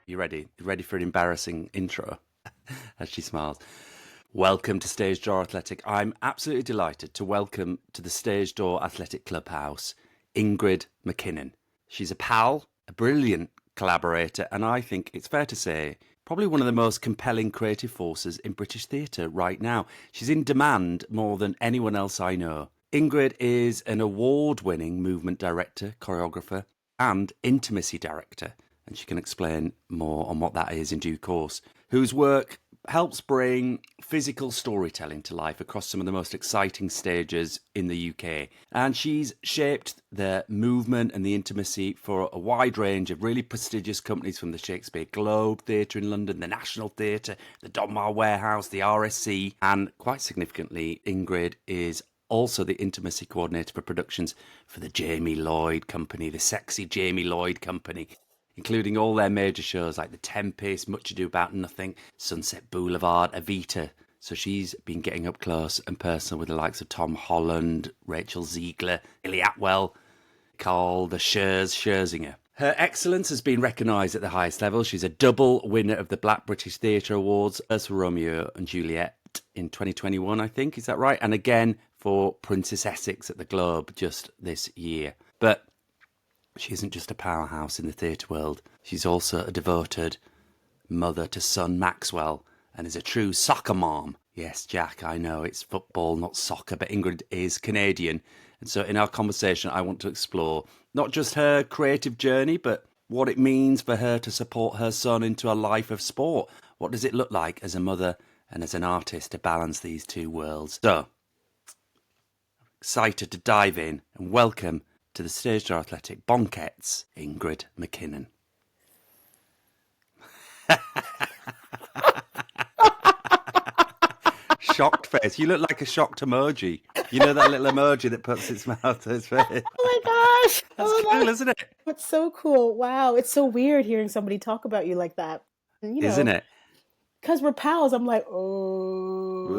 You ready? You ready for an embarrassing intro? As she smiles. Welcome to Stage Door Athletic. I'm absolutely delighted to welcome to the Stage Door Athletic Clubhouse, Ingrid Mackinnon. She's a pal, a brilliant collaborator, and I think it's fair to say, probably one of the most compelling creative forces in British theatre right now. She's in demand more than anyone else I know. Ingrid is an award-winning movement director, choreographer, and intimacy director, and she can explain more on what that is in due course, whose work helps bring physical storytelling to life across some of the most exciting stages in the UK. And she's shaped the movement and the intimacy for a wide range of really prestigious companies, from the Shakespeare Globe Theatre in London, the National Theatre, the Donmar Warehouse, the RSC, and quite significantly, Ingrid is also the intimacy coordinator for productions for the Jamie Lloyd Company, the sexy Jamie Lloyd Company, including all their major shows like The Tempest, Much Ado About Nothing, Sunset Boulevard, Evita. So she's been getting up close and personal with the likes of Tom Holland, Rachel Ziegler, Illy Atwell, Carl the Scherzinger. Her excellence has been recognised at the highest level. She's a double winner of the Black British Theatre Awards, as for Romeo and Juliet in 2021, I think. Is that right? And again for Princess Essex at the Globe just this year. But she isn't just a powerhouse in the theatre world. She's also a devoted mother to son Maxwell and is a true soccer mom. Yes, Jack, I know it's football, not soccer, but Ingrid is Canadian. And so in our conversation, I want to explore not just her creative journey, but what it means for her to support her son into a life of sport. What does it look like as a mother and as an artist to balance these two worlds? So, excited to dive in and welcome to the Stage Door Athletic Bonquettes, Ingrid Mackinnon. Shocked face. You look like a shocked emoji. You know that little emoji that puts its mouth to its face? Oh my gosh. That's cool, isn't it? It's so cool. Wow. It's so weird hearing somebody talk about you like that. And, you know, Isn't it? because we're pals, I'm like, oh.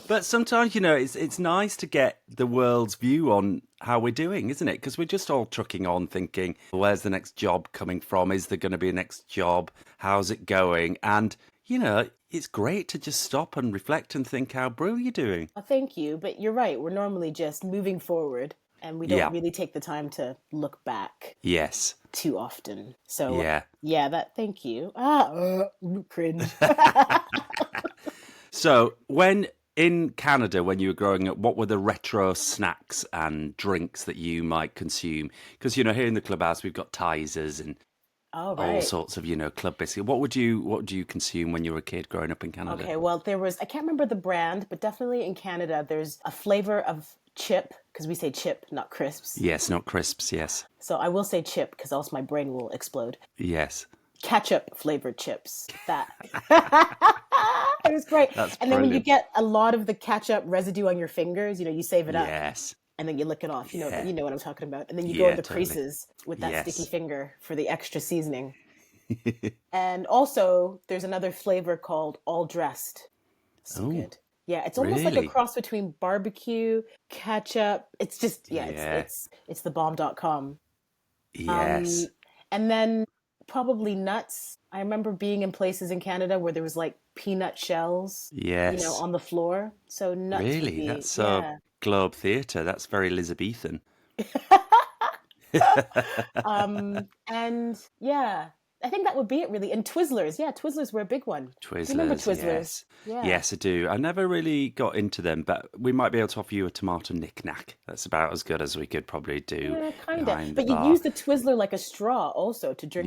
But sometimes, you know, it's nice to get the world's view on how we're doing, isn't it? Because we're just all trucking on thinking, where's the next job coming from? Is there going to be a next job? How's it going? And, you know, it's great to just stop and reflect and think how brilliant you're doing. Well, thank you. But you're right. We're normally just moving forward and we don't really take the time to look back. Yes. Too often. So, thank you. Cringe. So when in Canada, when you were growing up, what were the retro snacks and drinks that you might consume? Because, you know, here in the clubhouse, we've got Tizers and all sorts of, you know, club biscuits. What would you consume when you were a kid growing up in Canada? Okay, well, I can't remember the brand, but definitely in Canada, there's a flavor of chip, because we say chip, not crisps. Yes, not crisps, yes. So I will say chip, because else my brain will explode. Yes. Ketchup flavored chips. That. It was great. That's and brilliant. then when you get a lot of the ketchup residue on your fingers, you know, you save it up. Yes. And then you lick it off. You know what I'm talking about. And then you go in the creases with that sticky finger for the extra seasoning. And also, there's another flavor called All Dressed. So good. Yeah, it's almost like a cross between barbecue, ketchup. It's just, it's the bomb.com. Yes. And then probably nuts. I remember being in places in Canada where there was like peanut shells, you know, on the floor. So nuts. Really? That's so Globe Theatre. That's very Elizabethan. And I think that would be it really. And Twizzlers. Yeah, Twizzlers were a big one. Twizzlers. Do you remember Twizzlers? Yes. Yes, I do. I never really got into them, but we might be able to offer you a tomato knick-knack. That's about as good as we could probably do. Yeah, kind of. But you use the Twizzler like a straw also to drink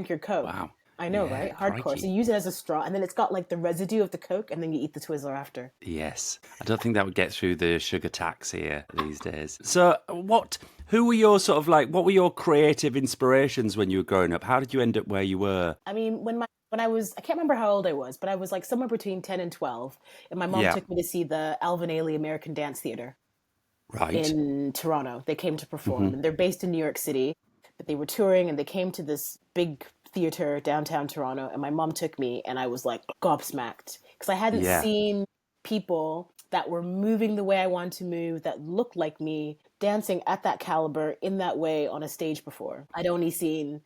your Coke. Wow. I know, right? Hardcore. Crikey. So you use it as a straw, and then it's got like the residue of the Coke, and then you eat the Twizzler after. Yes. I don't think that would get through the sugar tax here these days. So who were your sort of like, what were your creative inspirations when you were growing up? How did you end up where you were? I mean, when I can't remember how old I was, but I was like somewhere between 10 and 12, and my mom took me to see the Alvin Ailey American Dance Theatre. Right. In Toronto. They came to perform, and they're based in New York City, but they were touring, and they came to this big theater downtown Toronto, and my mom took me, and I was like gobsmacked because I hadn't seen people that were moving the way I wanted to move, that looked like me, dancing at that caliber in that way on a stage before. I'd only seen,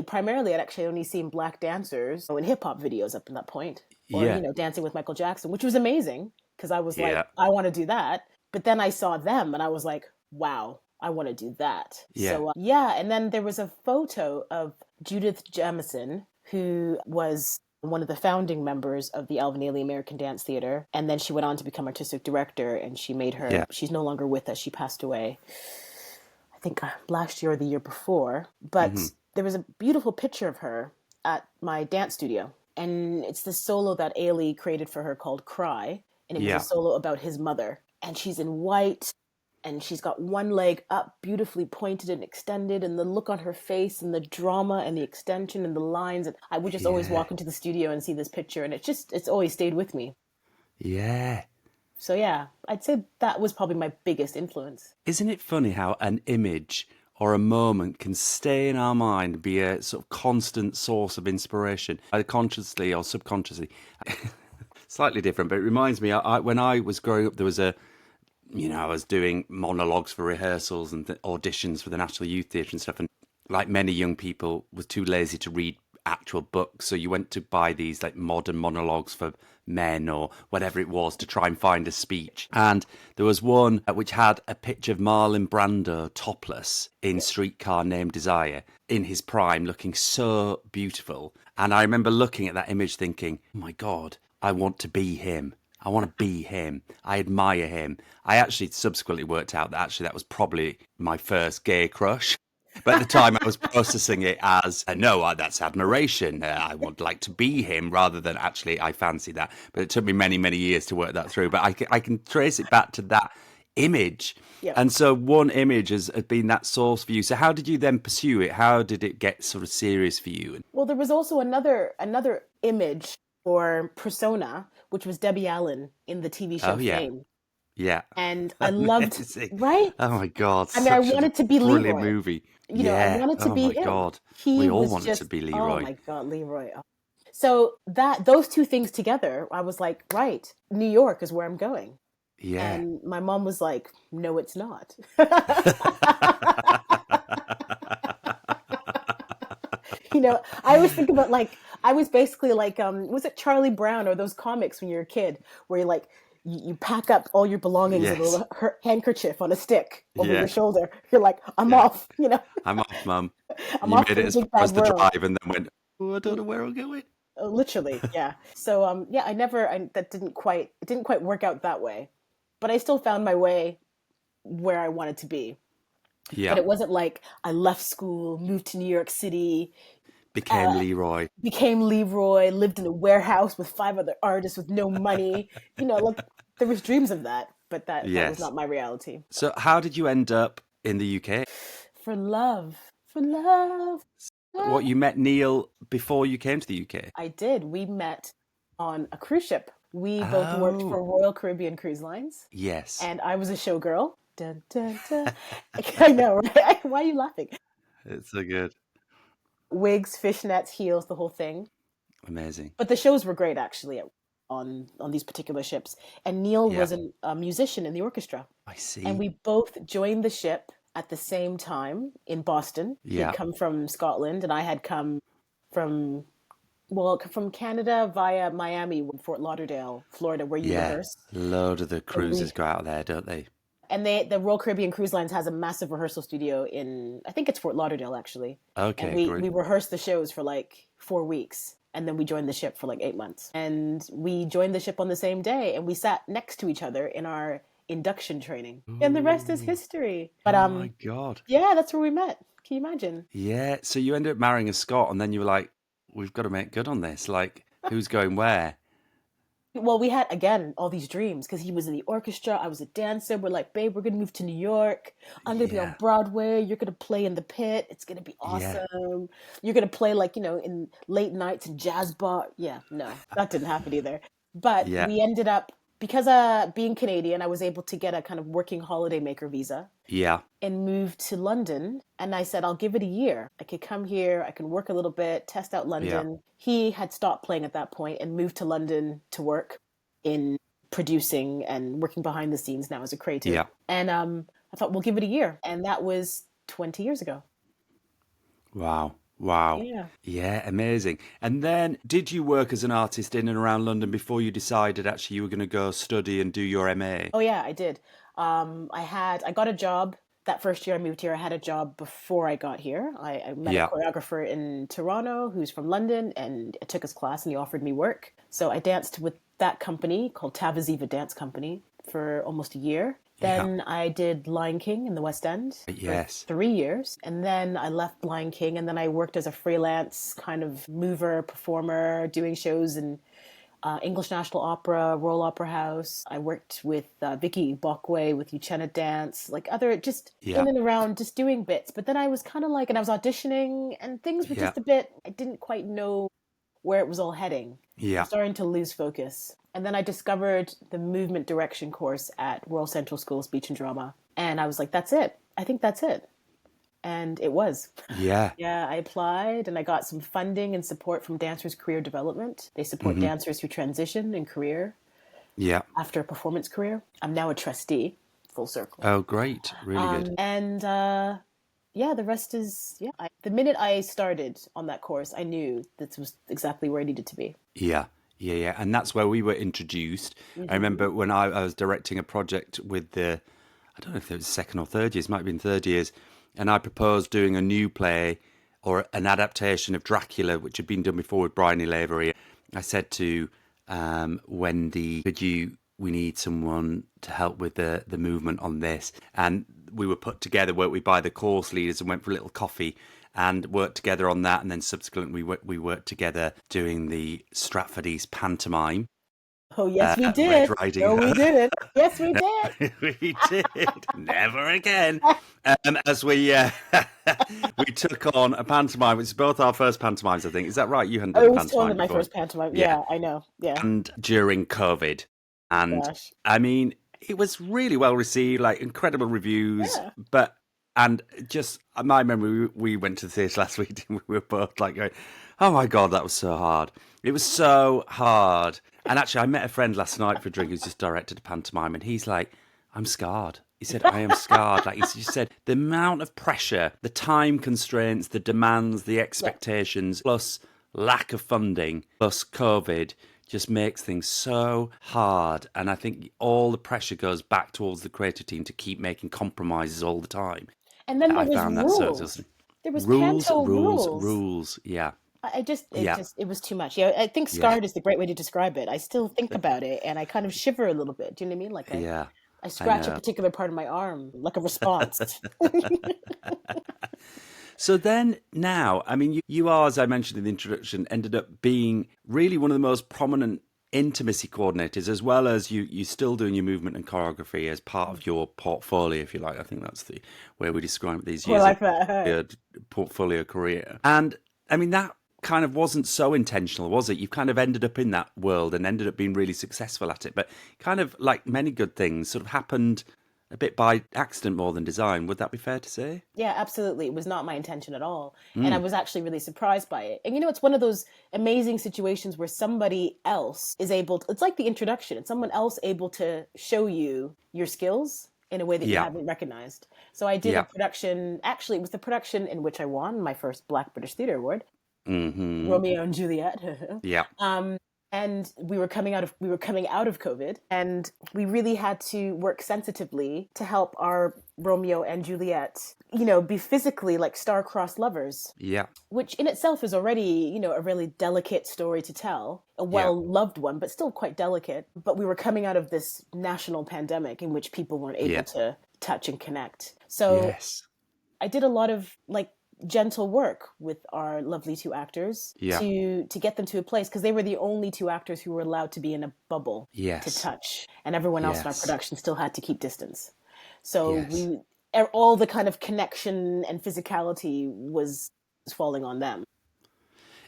primarily, I'd actually only seen Black dancers in hip hop videos up to that point. Or, dancing with Michael Jackson, which was amazing because I was like, I want to do that. But then I saw them and I was like, wow, I want to do that. Yeah. So, and then there was a photo of Judith Jamison, who was one of the founding members of the Alvin Ailey American Dance Theater. And then she went on to become artistic director, and she made her, she's no longer with us. She passed away, I think last year or the year before. But there was a beautiful picture of her at my dance studio. And it's the solo that Ailey created for her called Cry. And it was a solo about his mother. And she's in white. And she's got one leg up, beautifully pointed and extended, and the look on her face and the drama and the extension and the lines. And I would just always walk into the studio and see this picture, and it's always stayed with me. Yeah. So I'd say that was probably my biggest influence. Isn't it funny how an image or a moment can stay in our mind, be a sort of constant source of inspiration, either consciously or subconsciously? Slightly different, but it reminds me, when I was growing up, there was I was doing monologues for rehearsals and auditions for the National Youth Theatre and stuff. And like many young people, was too lazy to read actual books. So you went to buy these like modern monologues for men or whatever it was to try and find a speech. And there was one which had a picture of Marlon Brando topless in Streetcar Named Desire in his prime, looking so beautiful. And I remember looking at that image thinking, oh my God, I want to be him. I want to be him. I admire him. I actually subsequently worked out that actually that was probably my first gay crush. But at the time I was processing it as, no, that's admiration. I would like to be him rather than actually I fancy that. But it took me many, many years to work that through. But I can trace it back to that image. Yep. And so one image has been that source for you. So how did you then pursue it? How did it get sort of serious for you? Well, there was also another image or persona, which was Debbie Allen in the TV show Fame. Yeah. And I loved, right? Oh my God. I mean, I wanted to be Leroy. Brilliant movie. I wanted to be him. Oh my God. We all wanted to be Leroy. Oh my God, Leroy. So those two things together, I was like, right, New York is where I'm going. Yeah. And my mom was like, no, it's not. I always think about I was basically was it Charlie Brown or those comics when you're a kid where you're like, you pack up all your belongings in a little handkerchief on a stick over your shoulder. You're like, I'm off, I'm off, Mum. I'm you off made it as far as the drive and then went, I don't know where I'm going. Literally, yeah. So, that didn't quite work out that way. But I still found my way where I wanted to be. Yeah. But it wasn't like I left school, moved to New York City, became Leroy, lived in a warehouse with 5 other artists with no money. There was dreams of that, but that was not my reality. So how did you end up in the UK? For love. What, you met Neil before you came to the UK? I did. We met on a cruise ship. We both worked for Royal Caribbean Cruise Lines. Yes. And I was a showgirl. Dun, dun, dun. I know, right? Why are you laughing? It's so good. Wigs, fishnets, heels, the whole thing. Amazing. But the shows were great, actually, on these particular ships. And Neil was a musician in the orchestra. I see. And we both joined the ship at the same time in Boston. Yeah. He'd come from Scotland, and I had come from Canada via Miami, Fort Lauderdale, Florida, where you rehearse. A load of the cruises go out there, don't they? And the Royal Caribbean Cruise Lines has a massive rehearsal studio in, I think it's Fort Lauderdale, actually. Okay, and we rehearsed the shows for 4 weeks. And then we joined the ship for 8 months. And we joined the ship on the same day. And we sat next to each other in our induction training. Ooh. And the rest is history. But oh my God. Yeah, that's where we met. Can you imagine? Yeah. So you ended up marrying a Scot, and then you were like, we've got to make good on this. Who's going where? Well, we had, again, all these dreams because he was in the orchestra. I was a dancer. We're like, babe, we're going to move to New York. I'm going to be on Broadway. You're going to play in the Pit. It's going to be awesome. Yeah. You're going to play in late nights and jazz bar. Yeah, no, that didn't happen either. But we ended up, because being Canadian, I was able to get a kind of working holidaymaker visa. Yeah. And moved to London. And I said, I'll give it a year. I could come here. I can work a little bit, test out London. Yeah. He had stopped playing at that point and moved to London to work in producing and working behind the scenes now as a creative. Yeah. And I thought, we'll give it a year. And that was 20 years ago. Wow. Yeah, amazing. And then did you work as an artist in and around London before you decided actually you were going to go study and do your MA? Oh yeah, I did. I got a job. That first year I moved here, I had a job before I got here. I met a choreographer in Toronto who's from London, and I took his class and he offered me work. So I danced with that company called Evita Dance Company for almost a year. Then I did Lion King in the West End for 3 years. And then I left Lion King, and then I worked as a freelance kind of mover, performer, doing shows in English National Opera, Royal Opera House. I worked with Vicky Bockway, with Uchenna Dance, like other, just in and around, just doing bits. But then I was kind of like, and I was auditioning, and things were just a bit, I didn't quite know where it was all heading. I was starting to lose focus. And then I discovered the movement direction course at Royal Central School of Speech and Drama. And I was like, that's it. I think that's it. And it was. Yeah, I applied and I got some funding and support from Dancers Career Development. They support dancers who transition in career after a performance career. I'm now a trustee, full circle. Oh, great. Really good. And the rest is, the minute I started on that course, I knew this was exactly where I needed to be. Yeah. And that's where we were introduced. I remember when I was directing a project with I don't know if it was second or third years, it might have been third years, and I proposed doing a new play or an adaptation of Dracula, which had been done before with Brian Lavery. I said to Wendy, we need someone to help with the movement on this. And we were put together, worked with by the course leaders, and went for a little coffee and worked together on that. And then subsequently we worked together doing the Stratford East pantomime. Oh, yes, we did. No, we didn't. Yes, we did. We did. Never again. As we took on a pantomime, which is both our first pantomimes, I think. Is that right? You hadn't done a pantomime before. It was totally my first pantomime. Yeah, I know. Yeah. And during COVID. And I mean, it was really well received, like incredible reviews. Yeah. And just my memory, we went to the theatre last week and we were both like going, oh my God, that was so hard. It was so hard. And actually, I met a friend last night for a drink who's just directed a pantomime, and he's like, I'm scarred. He said, I am scarred. Like he just said, the amount of pressure, the time constraints, the demands, the expectations, plus lack of funding, plus COVID, just makes things so hard. And I think all the pressure goes back towards the creative team to keep making compromises all the time. And then there was rules. There was rules. Yeah. It was too much. Yeah, I think scarred is the great way to describe it. I still think about it and I kind of shiver a little bit. Do you know what I mean? Like I scratch a particular part of my arm, like a response. So then now, I mean, you are, as I mentioned in the introduction, ended up being really one of the most prominent intimacy coordinators, as well as you still doing your movement and choreography as part of your portfolio, if you like. I think that's the way we describe it these years. Like that. Your portfolio career. And I mean, that kind of wasn't so intentional, was it? You've kind of ended up in that world and ended up being really successful at it. But kind of like many good things sort of happened a bit by accident more than design. Would that be fair to say? Yeah, absolutely. It was not my intention at all. And I was actually really surprised by it. And it's one of those amazing situations where somebody else is able to, it's like the introduction. It's someone else able to show you your skills in a way that you haven't recognized. So I did a production, actually it was the production in which I won my first Black British Theatre Award. Romeo and Juliet. And we were coming out of COVID, and we really had to work sensitively to help our Romeo and Juliet, be physically like star-crossed lovers. Yeah. Which in itself is already, a really delicate story to tell, a well-loved one, but still quite delicate. But we were coming out of this national pandemic in which people weren't able to touch and connect. So I did a lot of gentle work with our lovely two actors to get them to a place, because they were the only two actors who were allowed to be in a bubble to touch, and everyone else in our production still had to keep distance. So all the kind of connection and physicality was falling on them.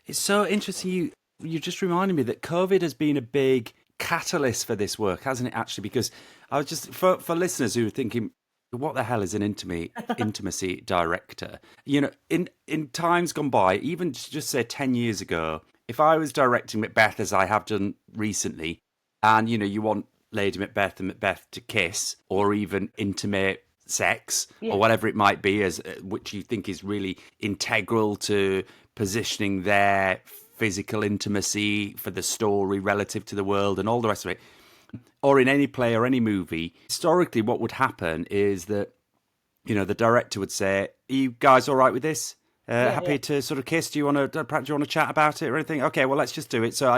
It's so interesting. You just reminded me that COVID has been a big catalyst for this work, hasn't it, actually? Because I was just, for listeners who are thinking, what the hell is an intimacy director? In times gone by, even just say 10 years ago, if I was directing Macbeth, as I have done recently, and you want Lady Macbeth and Macbeth to kiss, or even intimate sex, Yeah. or whatever it might be, as which you think is really integral to positioning their physical intimacy for the story relative to the world and all the rest of it, or in any play or any movie, historically what would happen is that, you know, the director would say, "Are you guys all right with this? Happy to sort of kiss? Do you want to chat about it or anything? Okay, well, let's just do it." So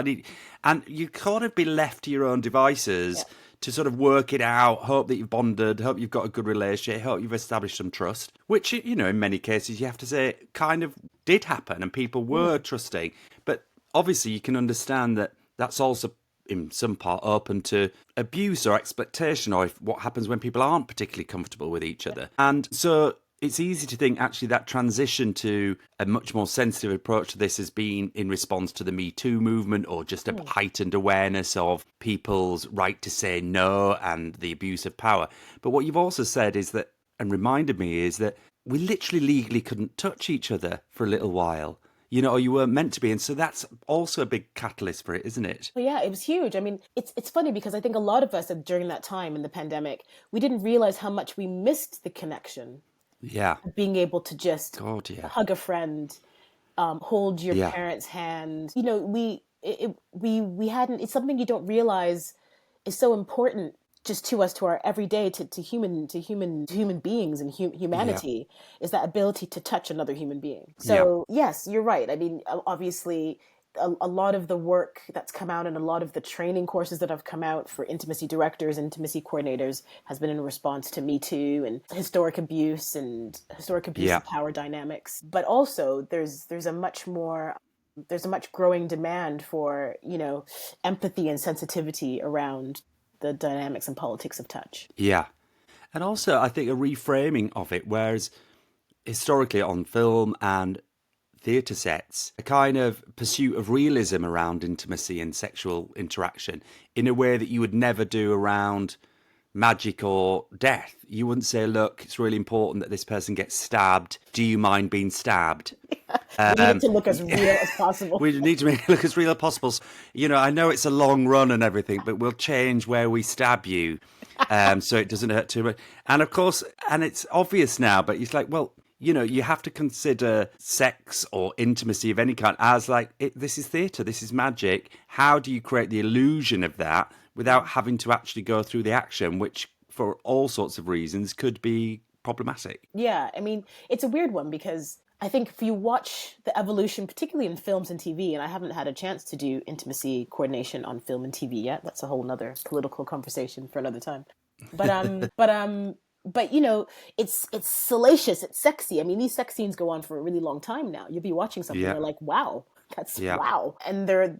and you kind of be left to your own devices to sort of work it out, hope that you've bonded, hope you've got a good relationship, hope you've established some trust, which, you know, in many cases you have to say kind of did happen and people were trusting. But obviously you can understand that that's also in some part open to abuse or exploitation, or what happens when people aren't particularly comfortable with each other. And so it's easy to think actually that transition to a much more sensitive approach to this has been in response to the Me Too movement, or just a heightened awareness of people's right to say no and the abuse of power. But what you've also said is that, and reminded me, is that we literally legally couldn't touch each other for a little while. You know, or you weren't meant to be. And so that's also a big catalyst for it, isn't it? Well, yeah, it was huge. I mean, it's funny because I think a lot of us during that time in the pandemic, we didn't realize how much we missed the connection. Yeah. Being able to just hug a friend, hold your parents' hand. You know, we hadn't, it's something you don't realize is so important just to us, to our everyday, to human beings and humanity, is that ability to touch another human being. So yes, you're right. I mean, obviously a lot of the work that's come out and a lot of the training courses that have come out for intimacy directors and intimacy coordinators has been in response to Me Too and historic abuse and power dynamics. But also there's a much growing demand for, you know, empathy and sensitivity around the dynamics and politics of touch. Yeah. And also I think a reframing of it, whereas historically on film and theatre sets, a kind of pursuit of realism around intimacy and sexual interaction in a way that you would never do around magic or death. You wouldn't say, look, it's really important that this person gets stabbed. Do you mind being stabbed? We need it to look as real as possible. We need to make it look as real as possible. You know, I know it's a long run and everything, but we'll change where we stab you so it doesn't hurt too much. And of course, and it's obvious now, but it's like, well, you know, you have to consider sex or intimacy of any kind as like, this is theatre, this is magic. How do you create the illusion of that without having to actually go through the action, which for all sorts of reasons could be problematic? Yeah, I mean, it's a weird one because I think if you watch the evolution, particularly in films and TV, and I haven't had a chance to do intimacy coordination on film and TV yet. That's a whole nother political conversation for another time. But you know, it's salacious, it's sexy. I mean, these sex scenes go on for a really long time now. You'll be watching something, and you're like, wow, that's wow. And they're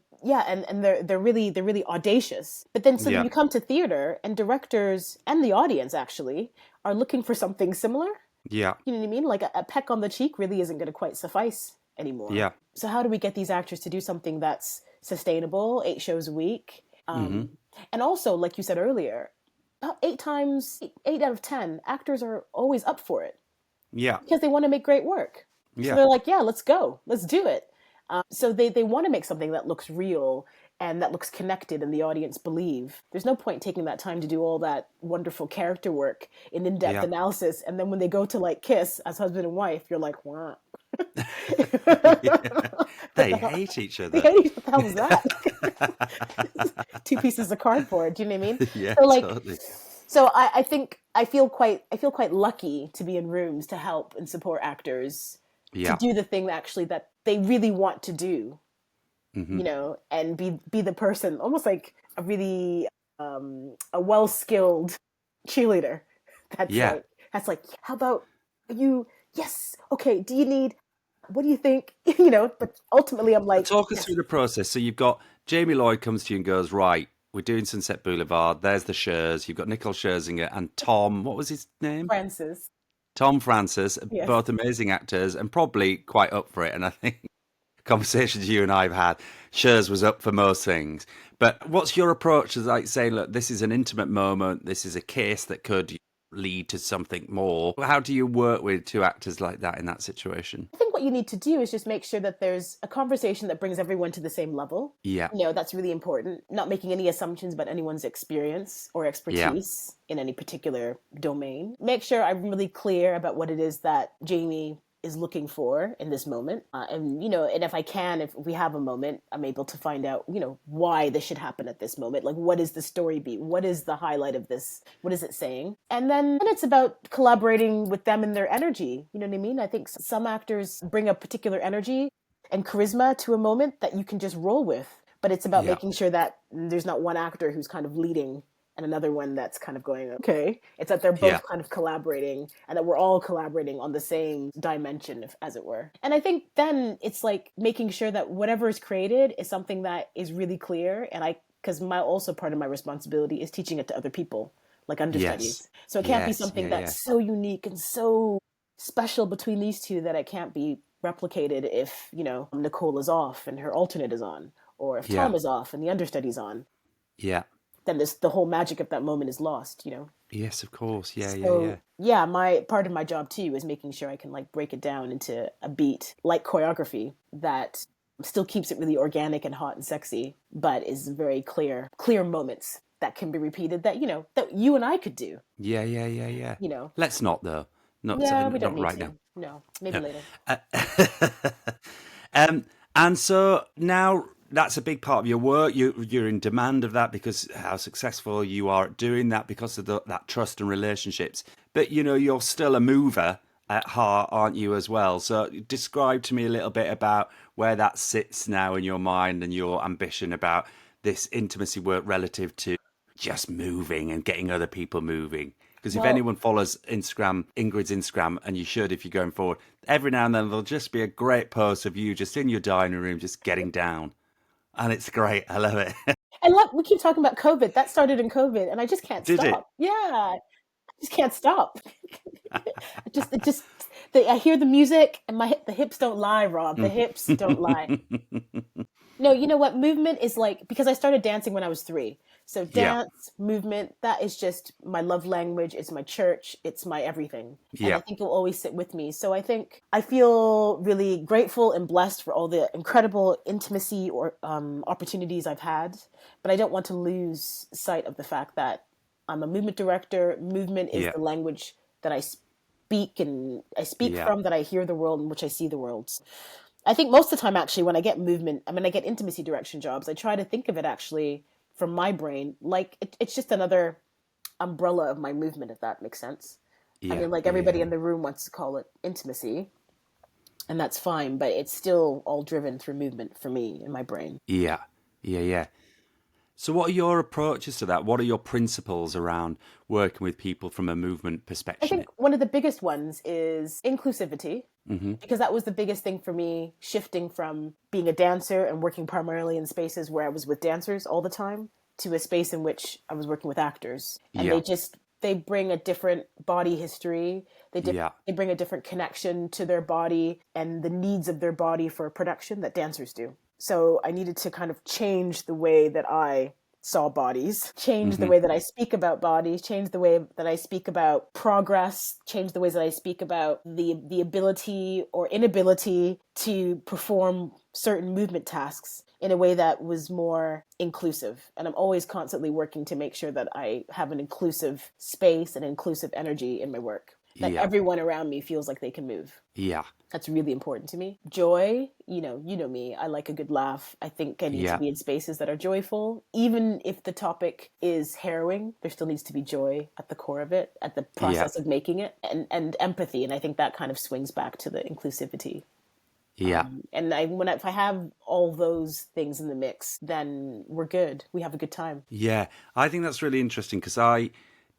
really audacious. But then so you come to theater, and directors and the audience actually are looking for something similar. Yeah. You know what I mean? Like a peck on the cheek really isn't going to quite suffice anymore. Yeah. So how do we get these actors to do something that's sustainable, 8 shows a week? And also, like you said earlier, about 8 out of 10 actors are always up for it. Yeah. Because they want to make great work. Yeah. So they're like, yeah, let's go. Let's do it. So they want to make something that looks real and that looks connected and the audience believe. There's no point taking that time to do all that wonderful character work in in-depth analysis. And then when they go to like kiss as husband and wife, you're like, wow. They hate each other. What the hell was that? 2 pieces of cardboard. Do you know what I mean? Yeah, so, like, totally. So I think I feel quite lucky to be in rooms to help and support actors to do the thing that they really want to do. You know, and be the person, almost like a really a well-skilled cheerleader. That's like, how about you? Yes, okay. Do you need? What do you think? You know, but ultimately, I'm like, talk us through the process. So you've got Jamie Lloyd comes to you and goes, right, we're doing Sunset Boulevard. There's the Schers. You've got Nicole Scherzinger and Tom. What was his name? Francis. Tom Francis, both amazing actors and probably quite up for it. And I think conversations you and I have had, Schers was up for most things. But what's your approach to like saying, look, this is an intimate moment. This is a kiss that could lead to something more. How do you work with two actors like that in that situation? I think what you need to do is just make sure that there's a conversation that brings everyone to the same level. Yeah. That's really important. Not making any assumptions about anyone's experience or expertise in any particular domain. Make sure I'm really clear about what it is that Jamie is looking for in this moment. And if I can, if we have a moment, I'm able to find out, why this should happen at this moment. Like, what is the story beat? What is the highlight of this? What is it saying? And then it's about collaborating with them and their energy. You know what I mean? I think some actors bring a particular energy and charisma to a moment that you can just roll with. But it's about making sure that there's not one actor who's kind of leading and another one that's kind of going, okay. It's that they're both kind of collaborating and that we're all collaborating on the same dimension, as it were. And I think then it's like making sure that whatever is created is something that is really clear. And because also part of my responsibility is teaching it to other people, like understudies. So it can't be something that's so unique and so special between these two that it can't be replicated if, Nicole is off and her alternate is on, or if Tom is off and the understudy's on. Yeah. Then the whole magic of that moment is lost, Yes, of course. Yeah, my part of my job too is making sure I can like break it down into a beat, like choreography, that still keeps it really organic and hot and sexy, but is very clear moments that can be repeated that, that you and I could do. Yeah. Let's not though. Not, we don't not need right to. now. No, maybe later. And so now that's a big part of your work. You're in demand of that because how successful you are at doing that, because of that trust and relationships. But, you're still a mover at heart, aren't you, as well? So describe to me a little bit about where that sits now in your mind and your ambition about this intimacy work relative to just moving and getting other people moving. Because if anyone follows Ingrid's Instagram, and you should if you're going forward, every now and then there'll just be a great post of you just in your dining room, just getting down. And it's great. I love it. And look, we keep talking about COVID. That started in COVID, and I just can't Did stop. it? Yeah, I just can't stop. I hear the music, and the hips don't lie, Rob. The hips don't lie. No, you know what? Movement is like, because I started dancing when I was 3. So dance, movement, that is just my love language. It's my church. It's my everything. And I think it will always sit with me. So I think I feel really grateful and blessed for all the incredible intimacy or opportunities I've had. But I don't want to lose sight of the fact that I'm a movement director. Movement is the language that I speak from, that I hear the world, in which I see the world. I think most of the time, actually, when I get I get intimacy direction jobs, I try to think of it actually from my brain, like it's just another umbrella of my movement, if that makes sense. Everybody in the room wants to call it intimacy, and that's fine, but it's still all driven through movement for me in my brain. Yeah. So what are your approaches to that? What are your principles around working with people from a movement perspective? I think one of the biggest ones is inclusivity, because that was the biggest thing for me, shifting from being a dancer and working primarily in spaces where I was with dancers all the time to a space in which I was working with actors. And they bring a different body history. They bring a different connection to their body and the needs of their body for production that dancers do. So I needed to kind of change the way that I saw bodies, change the way that I speak about bodies, change the way that I speak about progress, change the ways that I speak about the ability or inability to perform certain movement tasks in a way that was more inclusive. And I'm always constantly working to make sure that I have an inclusive space and inclusive energy in my work, that everyone around me feels like they can move. Yeah. That's really important to me. Joy, you know me, I like a good laugh. I think I need to be in spaces that are joyful. Even if the topic is harrowing, there still needs to be joy at the core of it, at the process of making it, and empathy. And I think that kind of swings back to the inclusivity. Yeah. If I have all those things in the mix, then we're good. We have a good time. Yeah. I think that's really interesting, because I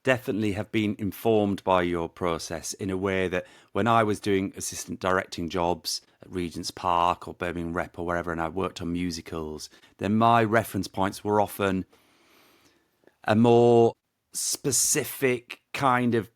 definitely have been informed by your process in a way that when I was doing assistant directing jobs at Regent's Park or Birmingham Rep or wherever, and I worked on musicals, then my reference points were often a more specific kind of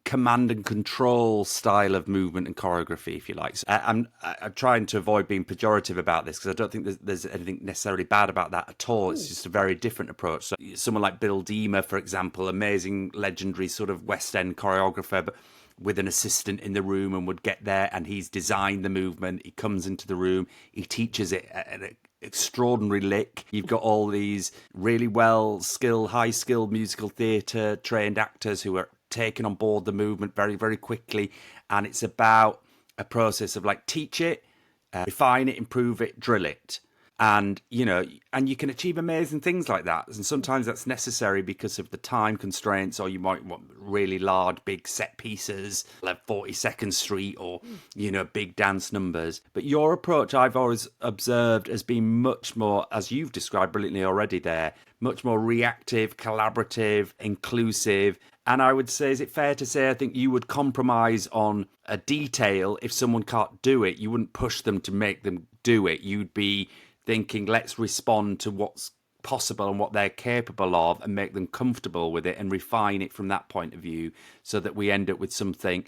command and control style of movement and choreography, if you like. So I'm trying to avoid being pejorative about this because I don't think there's anything necessarily bad about that at all. It's just a very different approach. So someone like Bill Deemer, for example, amazing, legendary sort of West End choreographer, but with an assistant in the room, and would get there and he's designed the movement. He comes into the room, he teaches it at an extraordinary lick. You've got all these really high skilled musical theatre trained actors who are taking on board the movement very, very quickly. And it's about a process of like, teach it, refine it, improve it, drill it. And, and you can achieve amazing things like that. And sometimes that's necessary because of the time constraints, or you might want really large, big set pieces, like 42nd Street or, big dance numbers. But your approach, I've always observed, as being much more, as you've described brilliantly already there, much more reactive, collaborative, inclusive. And I would say, is it fair to say, I think you would compromise on a detail if someone can't do it? You wouldn't push them to make them do it. You'd be thinking, let's respond to what's possible and what they're capable of and make them comfortable with it and refine it from that point of view, so that we end up with something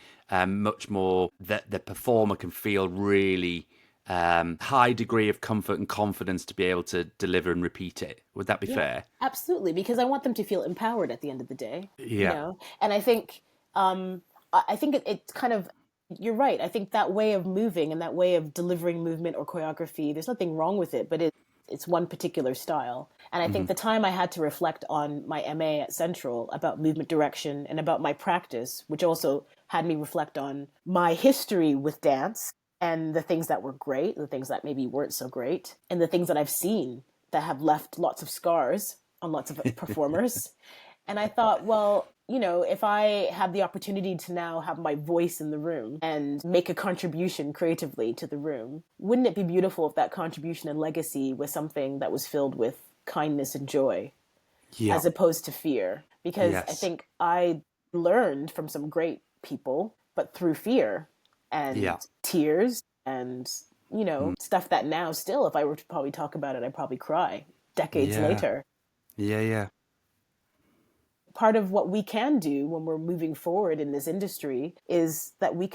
much more that the performer can feel really high degree of comfort and confidence to be able to deliver and repeat it. Would that be fair? Absolutely, because I want them to feel empowered at the end of the day. Yeah. And I think it's kind of, you're right. I think that way of moving and that way of delivering movement or choreography, there's nothing wrong with it, but it's one particular style. And I think the time I had to reflect on my MA at Central about movement direction and about my practice, which also had me reflect on my history with dance and the things that were great, the things that maybe weren't so great, and the things that I've seen that have left lots of scars on lots of performers. And I thought, well, if I have the opportunity to now have my voice in the room and make a contribution creatively to the room, wouldn't it be beautiful if that contribution and legacy was something that was filled with kindness and joy, as opposed to fear? Because I think I learned from some great people, but through fear and tears and, stuff that now still, if I were to probably talk about it, I'd probably cry decades later. Yeah. Part of what we can do when we're moving forward in this industry is that we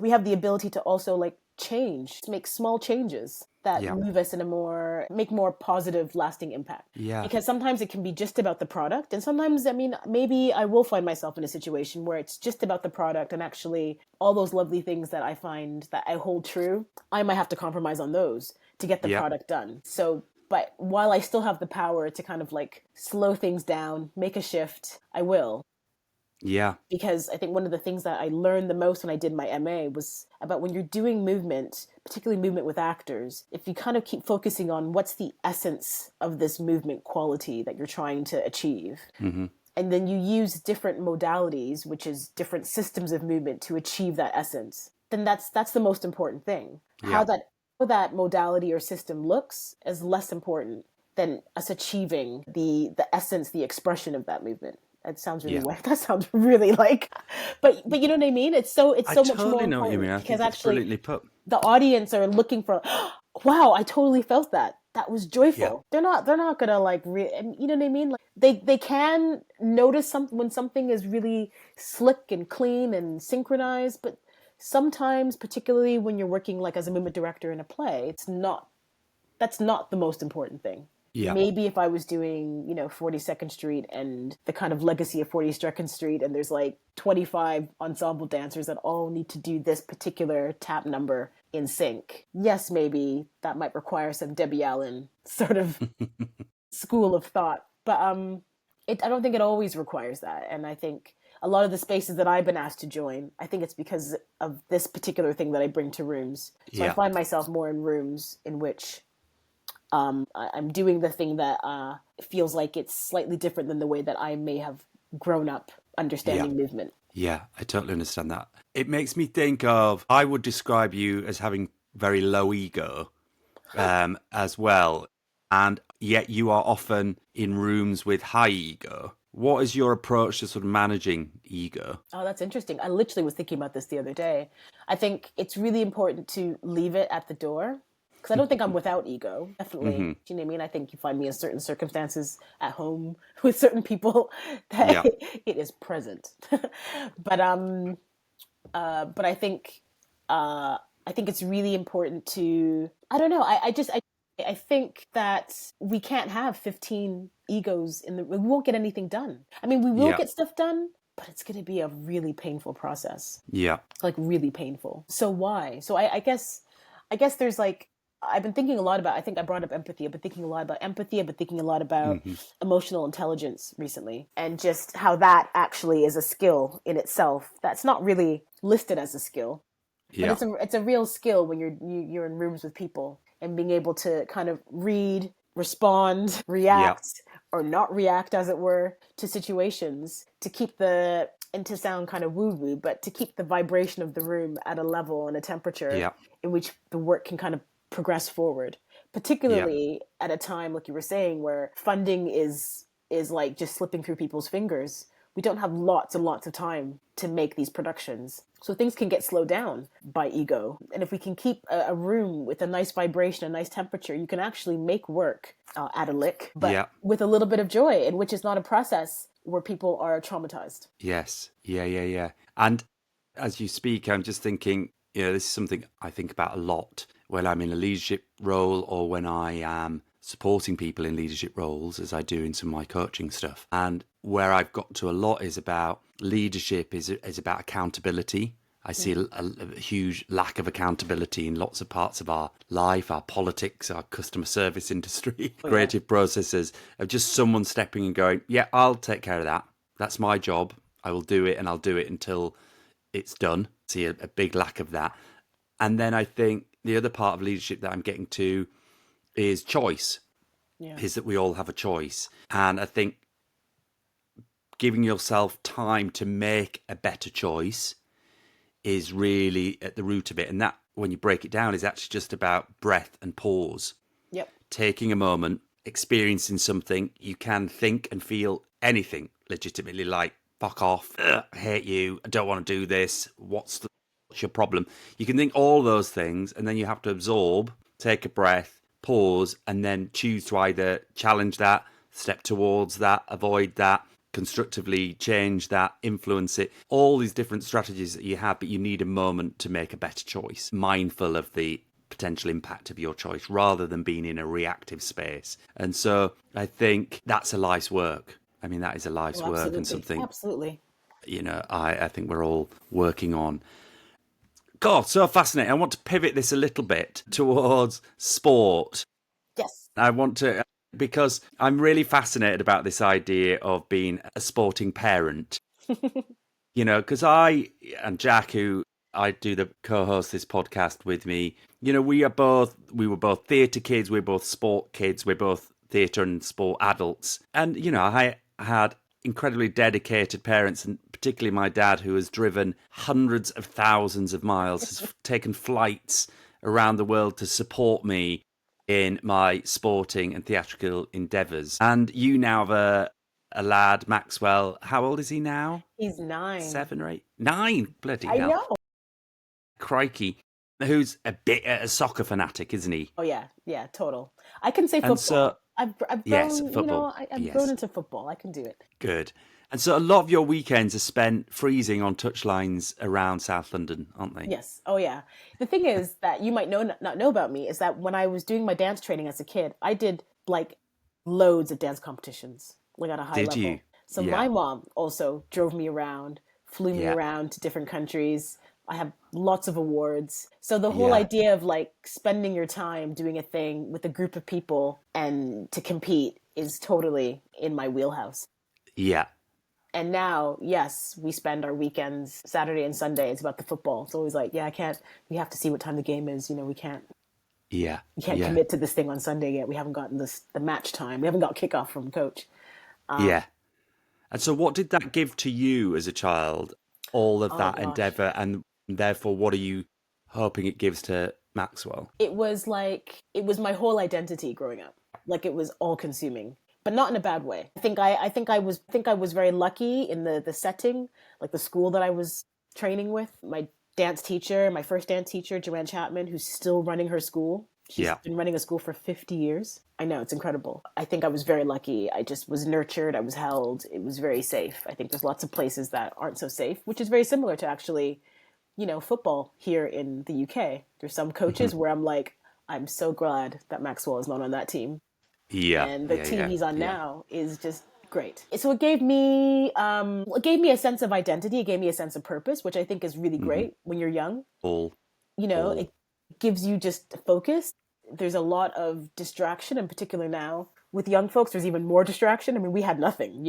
have the ability to also make small changes that move us make more positive, lasting impact. Yeah. Because sometimes it can be just about the product. And sometimes, maybe I will find myself in a situation where it's just about the product, and actually all those lovely things that I find that I hold true, I might have to compromise on those to get the product done. But while I still have the power to kind of slow things down, make a shift, I will. Yeah. Because I think one of the things that I learned the most when I did my MA was about when you're doing movement, particularly movement with actors, if you kind of keep focusing on what's the essence of this movement quality that you're trying to achieve. Mm-hmm. And then you use different modalities, which is different systems of movement to achieve that essence, then that's the most important thing. How that modality or system looks is less important than us achieving the essence, the expression of that movement. That sounds really weird. That sounds really but you know what I mean? It's so much more important. I totally know what you mean. I think it's brilliantly put. The audience are looking for, wow, I totally felt that. That was joyful. Yeah. They're not gonna you know what I mean? They can notice when something is really slick and clean and synchronized, but sometimes, particularly when you're working as a movement director in a play, that's not the most important thing. Yeah. Maybe if I was doing, 42nd Street and the kind of legacy of 42nd Street, and there's 25 ensemble dancers that all need to do this particular tap number in sync. Yes, maybe that might require some Debbie Allen sort of school of thought, but I don't think it always requires that. And I think a lot of the spaces that I've been asked to join, I think it's because of this particular thing that I bring to rooms. So I find myself more in rooms in which I'm doing the thing that feels like it's slightly different than the way that I may have grown up understanding movement. Yeah, I totally understand that. It makes me think of, I would describe you as having very low ego as well. And yet you are often in rooms with high ego. What is your approach to sort of managing ego? Oh, that's interesting. I literally was thinking about this the other day. I think it's really important to leave it at the door. Because I don't think I'm without ego, definitely. Mm-hmm. Do you know what I mean? I think you find me in certain circumstances at home with certain people that it is present. But I think it's really important to, I don't know, I think that we can't have 15 egos we won't get anything done. I mean, we will get stuff done, but it's going to be a really painful process. Yeah. Like really painful. So why? So I guess there's like, I've been thinking a lot about, I think I brought up empathy. I've been thinking a lot about empathy. I've been thinking a lot about emotional intelligence recently, and just how that actually is a skill in itself that's not really listed as a skill. Yeah. But it's a real skill when you're in rooms with people and being able to kind of read, respond, react, or not react, as it were, to situations, to keep and to sound kind of woo-woo, but to keep the vibration of the room at a level and a temperature in which the work can kind of progress forward, particularly at a time, like you were saying, where funding is like just slipping through people's fingers. We don't have lots and lots of time to make these productions. So things can get slowed down by ego. And if we can keep a room with a nice vibration, a nice temperature, you can actually make work at a lick, but with a little bit of joy, in which is not a process where people are traumatized. Yes. Yeah. And as you speak, I'm just thinking, this is something I think about a lot when I'm in a leadership role or when I am supporting people in leadership roles, as I do in some of my coaching stuff. And where I've got to a lot is about leadership is about accountability. I see a huge lack of accountability in lots of parts of our life, our politics, our customer service industry, creative processes, of just someone stepping and going, yeah, I'll take care of that. That's my job. I will do it, and I'll do it until it's done. See a big lack of that. And then I think the other part of leadership that I'm getting to is choice, is that we all have a choice. And I think giving yourself time to make a better choice is really at the root of it. And that, when you break it down, is actually just about breath and pause. Yep. Taking a moment, experiencing something. You can think and feel anything legitimately, like, fuck off, I hate you, I don't want to do this, what's your problem? You can think all those things, and then you have to absorb, take a breath, pause, and then choose to either challenge that, step towards that, avoid that, constructively change that, influence it. All these different strategies that you have, but you need a moment to make a better choice, mindful of the potential impact of your choice, rather than being in a reactive space. And so I think that's a life's work. I mean, that is a life's work, and something, absolutely, I think we're all working on. God, so fascinating. I want to pivot this a little bit towards sport. Yes. I want to, because I'm really fascinated about this idea of being a sporting parent. Because I and Jack, who I do the co-host this podcast with me, we were both theatre kids, we're both sport kids, we're both theatre and sport adults. And, I had incredibly dedicated parents, and particularly my dad, who has driven hundreds of thousands of miles, has taken flights around the world to support me in my sporting and theatrical endeavours. And you now have a lad, Maxwell. How old is he now? He's 9. 7 or 8? 9? Bloody hell. I know. Crikey. Who's a bit a soccer fanatic, isn't he? Oh, yeah. Yeah, total. I can say football. And so, I've grown, yes, football. I've grown into football. I can do it. Good. And so a lot of your weekends are spent freezing on touchlines around South London, aren't they? Yes. Oh, yeah. The thing is that you might not know about me is that when I was doing my dance training as a kid, I did like loads of dance competitions, like at a high level. Did you? So my mom also drove me around, flew me around to different countries. I have lots of awards. So the whole idea of like spending your time doing a thing with a group of people and to compete is totally in my wheelhouse. Yeah. And now, yes, we spend our weekends, Saturday and Sunday, it's about the football. It's always like, we have to see what time the game is. We can't commit to this thing on Sunday yet. We haven't gotten the match time. We haven't got kickoff from coach. Yeah. And so what did that give to you as a child, all of that endeavour, and therefore what are you hoping it gives to Maxwell? It was my whole identity growing up. Like, it was all consuming, but not in a bad way. I think I was very lucky in the setting, like the school that I was training with. My first dance teacher, Joanne Chapman, who's still running her school. She's been running a school for 50 years. I know, it's incredible. I think I was very lucky. I just was nurtured. I was held. It was very safe. I think there's lots of places that aren't so safe, which is very similar to actually, football here in the UK. There's some coaches where I'm like, I'm so glad that Maxwell is not on that team. Yeah. And the team he's on now is just great. So it gave me a sense of identity. It gave me a sense of purpose, which I think is really great when you're young. It gives you just focus. There's a lot of distraction, in particular now with young folks. There's even more distraction. I mean, we had nothing,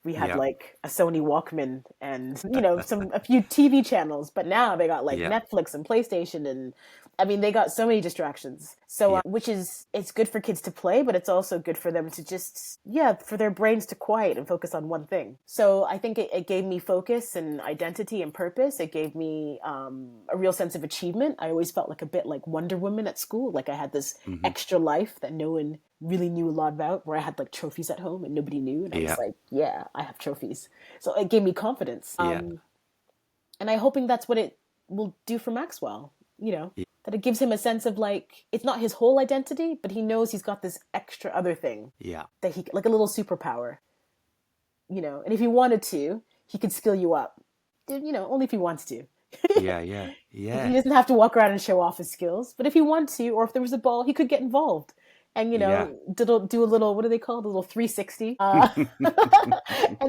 we had like a Sony Walkman and, a few TV channels, but now they got like Netflix and PlayStation, and I mean, they got so many distractions. So, it's good for kids to play, but it's also good for them to just, for their brains to quiet and focus on one thing. So I think it gave me focus and identity and purpose. It gave me a real sense of achievement. I always felt like a bit like Wonder Woman at school. Like I had this extra life that no one really knew a lot about, where I had like trophies at home and nobody knew. And I was like, I have trophies. So it gave me confidence. And I'm hoping that's what it will do for Maxwell, that it gives him a sense of like, it's not his whole identity, but he knows he's got this extra other thing that he, like a little superpower, and if he wanted to, he could skill you up, only if he wants to. Yeah. He doesn't have to walk around and show off his skills, but if he wants to, or if there was a ball, he could get involved. And, do a little, what do they call it? A little 360. And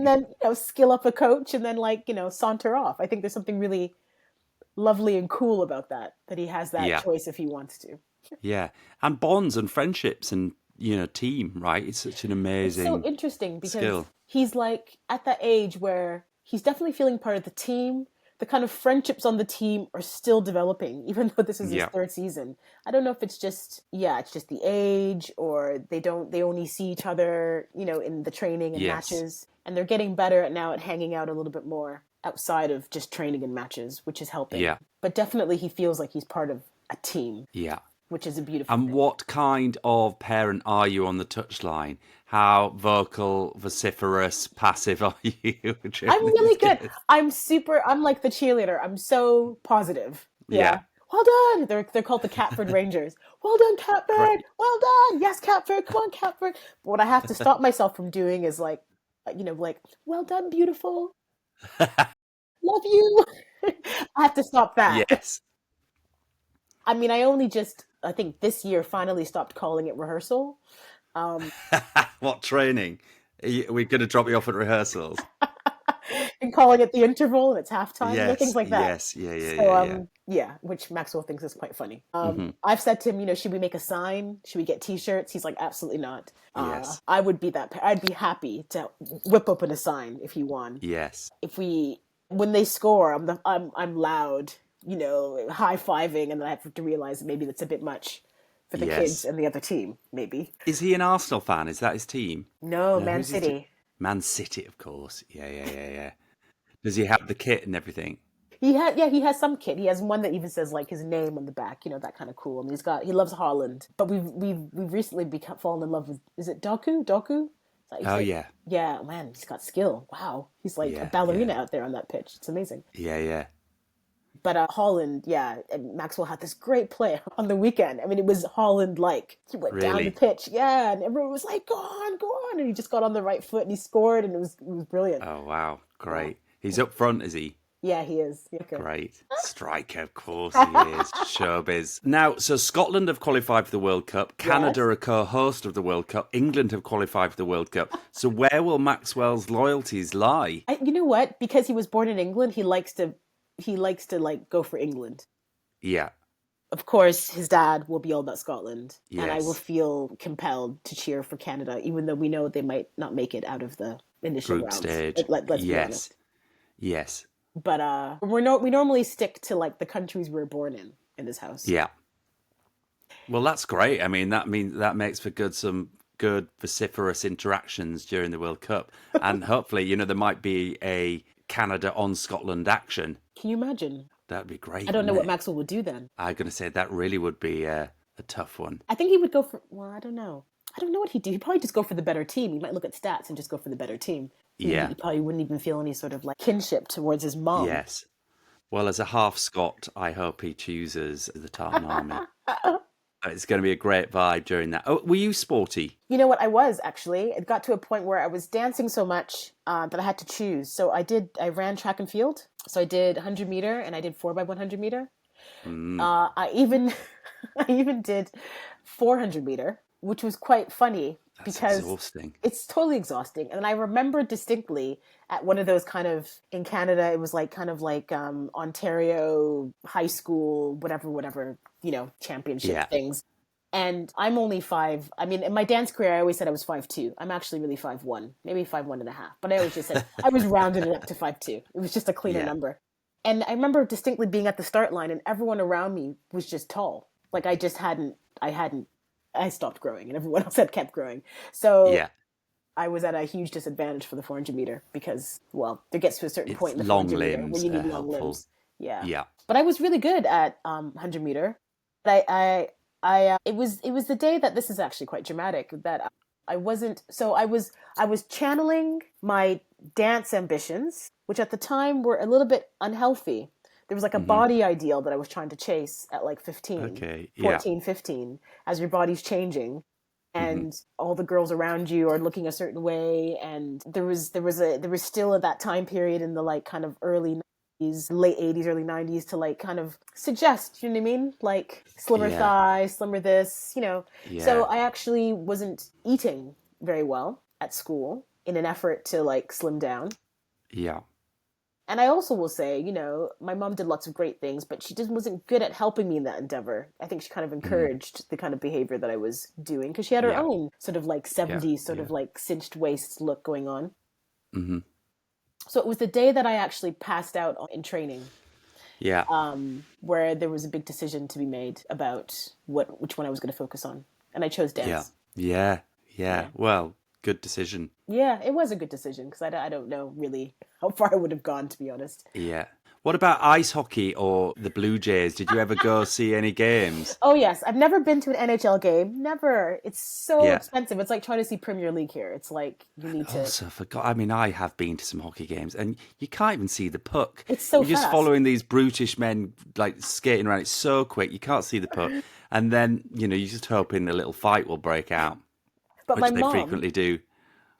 then, skill up a coach and then saunter off. I think there's something really lovely and cool about that he has that choice if he wants to. Yeah. And bonds and friendships and, team, right? It's such an amazing It's so interesting because skill. He's like at that age where he's definitely feeling part of the team. The kind of friendships on the team are still developing, even though this is his third season. I don't know if it's just the age, or they only see each other, in the training and matches. And they're getting better now at hanging out a little bit more outside of just training and matches, which is helping. Yeah. But definitely he feels like he's part of a team. Yeah. Which is a beautiful thing. What kind of parent are you on the touchline? How vocal, vociferous, passive are you? I'm really good. I'm like the cheerleader. I'm so positive. Yeah. Well done. They're called the Catford Rangers. Well done, Catford. Right. Well done. Yes, Catford. Come on, Catford. But what I have to stop myself from doing is like, well done, beautiful. Love you. I have to stop that. Yes. I mean, I think this year finally stopped calling it rehearsal. What training? We're going to drop you off at rehearsals. And calling it the interval and it's halftime, yes, things like that. Yes, yeah. Which Maxwell thinks is quite funny. I've said to him, should we make a sign? Should we get T-shirts? He's like, absolutely not. Yes. I would be I'd be happy to whip open a sign if he won. Yes. When they score, I'm loud, high-fiving, and then I have to realize maybe that's a bit much for the kids and the other team, maybe. Is he an Arsenal fan? Is that his team? No, Man City. Man City, of course. Yeah. Does he have the kit and everything? He has some kit. He has one that even says like his name on the back, that kind of cool. And he loves Holland. But we've recently fallen in love with, is it Doku? Yeah. Yeah, man, he's got skill. Wow. He's like a ballerina out there on that pitch. It's amazing. Yeah. But Holland, and Maxwell had this great play on the weekend. I mean, it was Holland-like. He went down the pitch, and everyone was like, go on. And he just got on the right foot and he scored, and it was brilliant. Oh, wow. Great. He's up front, is he? Yeah, he is. Okay. Great. Striker, of course he is. Showbiz. Now, so Scotland have qualified for the World Cup. Canada are co-host of the World Cup. England have qualified for the World Cup. So where will Maxwell's loyalties lie? You know what? Because he was born in England, he likes to like go for England. Yeah. Of course, his dad will be all about Scotland. Yes. And I will feel compelled to cheer for Canada, even though we know they might not make it out of the initial group rounds. Stage. Let's be honest. Yes. But we normally stick to like the countries we were born in this house. Yeah. Well, that's great. I mean, that makes for some good vociferous interactions during the World Cup, and hopefully, there might be a Canada on Scotland action. Can you imagine? That'd be great. I don't know what Maxwell would do then. I'm going to say that really would be a tough one. I think he would go for. Well, I don't know. I don't know what he'd do. He'd probably just go for the better team. He might look at stats and just go for the better team. He probably wouldn't even feel any sort of like kinship towards his mom. Yes. Well, as a half Scot, I hope he chooses the Tartan Army. It's going to be a great vibe during that. Oh, were you sporty? You know what? I was actually. It got to a point where I was dancing so much that I had to choose. So I ran track and field. So I did 100 meter and I did 4x100 meter. I even I even did 400 meter, which was quite funny. That's because exhausting. It's totally exhausting. And I remember distinctly at one of those kind of, in Canada, it was like kind of like Ontario high school, whatever, championship things. And I'm only 5. I mean, in my dance career, I always said I was 5'2". I'm actually really 5'1", maybe 5'1.5". But I always just said I was rounding it up to 5'2". It was just a cleaner number. And I remember distinctly being at the start line and everyone around me was just tall. Like I stopped growing and everyone else had kept growing. So I was at a huge disadvantage for the 400 meter because, well, there gets to a certain point in the 400 meter when you need long limbs. Yeah. But I was really good at 100 meter. But it was the day that, this is actually quite dramatic, that I was channeling my dance ambitions, which at the time were a little bit unhealthy. There was like a body ideal that I was trying to chase at like 15, 14, 15, as your body's changing and all the girls around you are looking a certain way. And there was still at that time period in the like kind of early 90s, late 80s, early 90s to like kind of suggest, you know what I mean? Like slimmer thighs, slimmer this, So I actually wasn't eating very well at school in an effort to like slim down. Yeah. And I also will say, my mom did lots of great things, but she just wasn't good at helping me in that endeavor. I think she kind of encouraged the kind of behavior that I was doing because she had her own sort of like 70s sort of like cinched waist look going on. Mm-hmm. So it was the day that I actually passed out in training. Yeah. Where there was a big decision to be made about which one I was going to focus on. And I chose dance. Yeah. Well, good decision. Yeah, it was a good decision because I don't know really how far I would have gone, to be honest. Yeah. What about ice hockey or the Blue Jays? Did you ever go see any games? Oh, yes. I've never been to an NHL game. Never. It's so expensive. It's like trying to see Premier League here. It's like you need to... Also forgot. I mean, I have been to some hockey games and you can't even see the puck. It's so You're just following these brutish men like skating around. It's so quick. You can't see the puck. And then, you're just hoping a little fight will break out, but which they frequently do.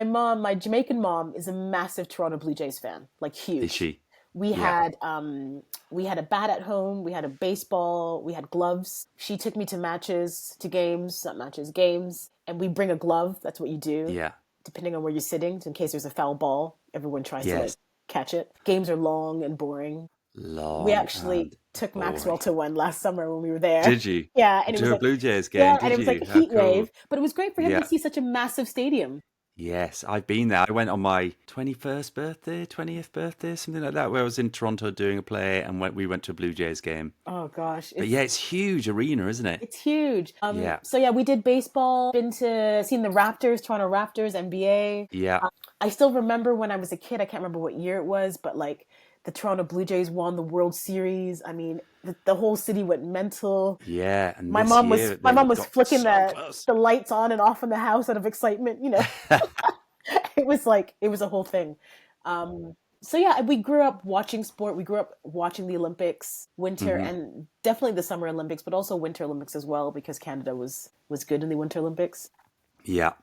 My Jamaican mom is a massive Toronto Blue Jays fan, like huge. Is she? We had a bat at home. We had a baseball. We had gloves. She took me to games, and we bring a glove. That's what you do. Yeah. Depending on where you're sitting, in case there's a foul ball, everyone tries to catch it. Games are long and boring. We actually took Maxwell to one last summer when we were there. Did you? Yeah, and it was a like, Blue Jays game. Yeah, and it was like a heat wave, but it was great for him to see such a massive stadium. Yes, I've been there. I went on my 20th birthday, something like that, where I was in Toronto doing a play and we went to a Blue Jays game. Oh, gosh. But it's huge arena, isn't it? It's huge. So, we did baseball, seen the Raptors, Toronto Raptors, NBA. Yeah. I still remember when I was a kid, I can't remember what year it was, but like the Toronto Blue Jays won the World Series. I mean, the whole city went mental. Yeah, and my mom was flicking the lights on and off in the house out of excitement. It was a whole thing. We grew up watching sport. We grew up watching the Olympics, winter, and definitely the Summer Olympics, but also Winter Olympics as well because Canada was good in the Winter Olympics. Yeah.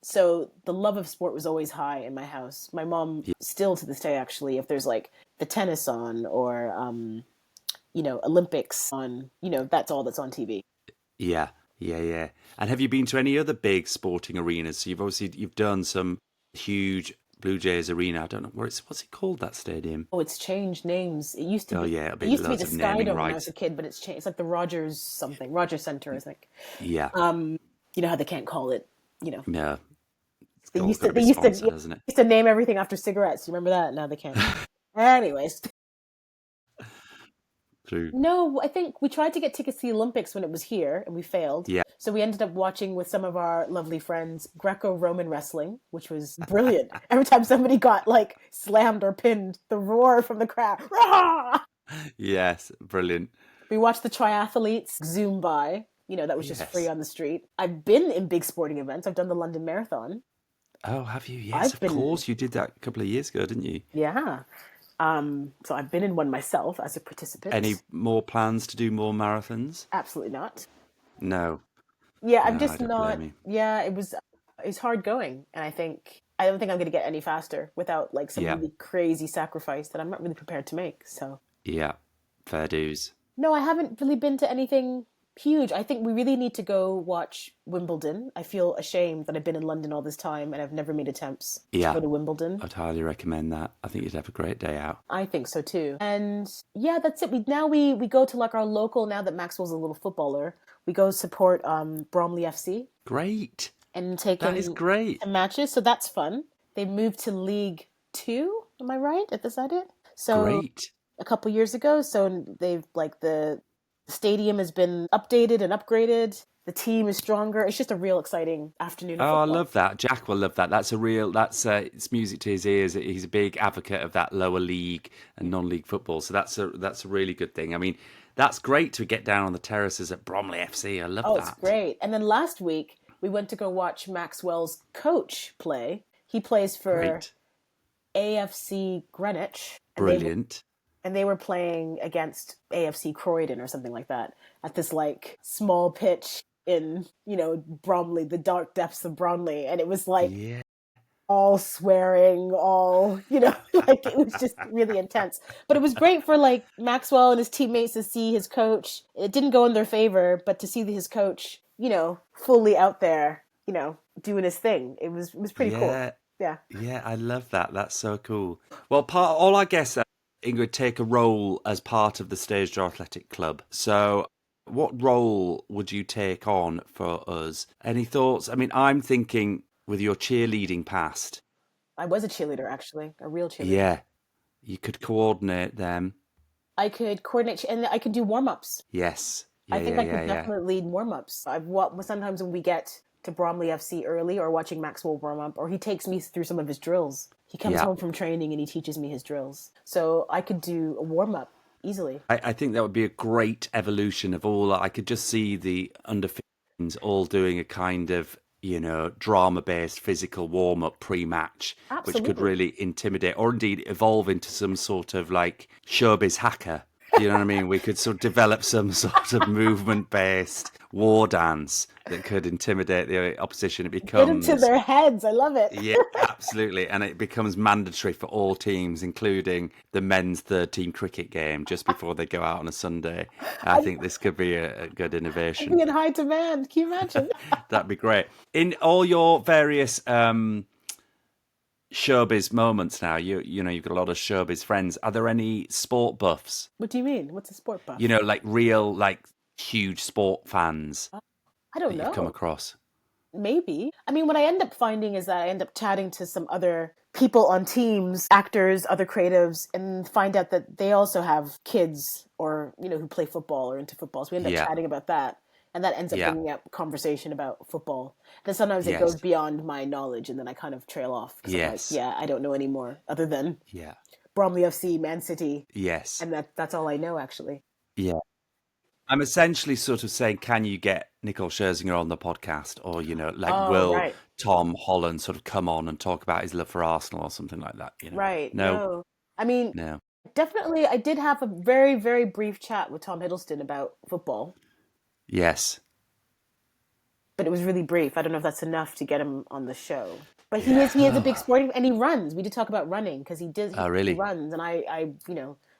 So the love of sport was always high in my house. My mom, still to this day, actually, if there's like the tennis on or, Olympics on, that's all that's on TV. Yeah. And have you been to any other big sporting arenas? So you've done some huge Blue Jays arena. I don't know what's it called, that stadium? Oh, it's changed names. It used to be. Yeah, it used to be the Skydome when I was a kid, but it's changed. It's like the Rogers Center, I think. Yeah. You know how they can't call it. No. They used to name everything after cigarettes. You remember that? Now they can't. Anyways. True. No, I think we tried to get tickets to the Olympics when it was here and we failed. Yeah. So we ended up watching with some of our lovely friends Greco-Roman wrestling, which was brilliant. Every time somebody got like slammed or pinned, the roar from the crowd. Rah! Yes, brilliant. We watched the triathletes zoom by. That was just free on the street. I've been in big sporting events. I've done the London Marathon. Oh, have you? Yes, of course. You did that a couple of years ago, didn't you? Yeah. So I've been in one myself as a participant. Any more plans to do more marathons? Absolutely not. No. Yeah, I'm No, I just don't blame not. you. Yeah, it's hard going, and I don't think I'm going to get any faster without like some Yeah, really crazy sacrifice that I'm not really prepared to make. So yeah, fair dues. no, I haven't really been to anything huge. I think we really need to go watch Wimbledon. I feel ashamed that I've been in London all this time and I've never made attempts to Yeah, go to Wimbledon. I'd highly recommend that. I think you'd have a great day out. I think so too. And yeah, that's it. We go to like our local, now that Maxwell's a little footballer, we go support Bromley FC Great. and take That is him great. to matches. So that's fun. They moved to League Two. Am I right? Is that it? So Great. a couple years ago. So they've like the stadium has been updated and upgraded. The team is stronger. It's just a real exciting afternoon of Oh, I football. love that. Jack will love that. It's music to his ears. He's a big advocate of that lower league and non-league football. So that's a really good thing. I mean, that's great to get down on the terraces at Bromley FC. I love Oh, it's that. great. And then last week we went to go watch Maxwell's coach play. He plays for Great. AFC Greenwich. Brilliant. And they were playing against AFC Croydon or something like that at this like small pitch in, Bromley, the dark depths of Bromley. And it was like Yeah. all swearing, all, like it was just really intense. But it was great for like Maxwell and his teammates to see his coach. It didn't go in their favor, but to see his coach, fully out there, doing his thing. It was pretty cool. Yeah. Yeah, I love that. That's so cool. Well, all our guests, Ingrid, take a role as part of the Stage Door Athletic Club. So what role would you take on for us? Any thoughts? I mean, I'm thinking with your cheerleading past. I was a cheerleader, actually, a real cheerleader. Yeah, you could coordinate them. I could coordinate and I could do warm-ups. Yes. Yeah, I think yeah, I could yeah, definitely lead warm-ups. Sometimes when we get to Bromley FC early or watching Maxwell warm up, or he takes me through some of his drills. He comes home from training and he teaches me his drills. So I could do a warm-up easily. I think that would be a great evolution of all. I could just see the under 15s all doing a kind of, drama-based physical warm-up pre-match, Absolutely. which could really intimidate or indeed evolve into some sort of like showbiz hacker. You know what I mean? We could sort of develop some sort of movement-based war dance that could intimidate the opposition. It becomes get into their heads. I love it. Yeah, absolutely. And it becomes mandatory for all teams, including the men's third team cricket game, just before they go out on a Sunday. I think this could be a good innovation. Be in high demand. Can you imagine? That'd be great. In all your various showbiz moments now, you've got a lot of showbiz friends. Are there any sport buffs? What do you mean? What's a sport buff? Like real, like huge sport fans. I don't know. You've come across. Maybe. I mean, what I end up finding is that I end up chatting to some other people on teams, actors, other creatives, and find out that they also have kids or, who play football or into football. So we end up chatting about that. And that ends up bringing up conversation about football. Then sometimes it goes beyond my knowledge and then I kind of trail off. Yes. I'm like, I don't know anymore other than Bromley FC, Man City. Yes. And that's all I know, actually. Yeah. I'm essentially sort of saying, can you get Nicole Scherzinger on the podcast? Or, will Tom Holland sort of come on and talk about his love for Arsenal or something like that? Right. No. I mean, definitely I did have a very, very brief chat with Tom Hiddleston about football. Yes. But it was really brief. I don't know if that's enough to get him on the show. But he is a big sporting, and he runs. We did talk about running because he runs, and I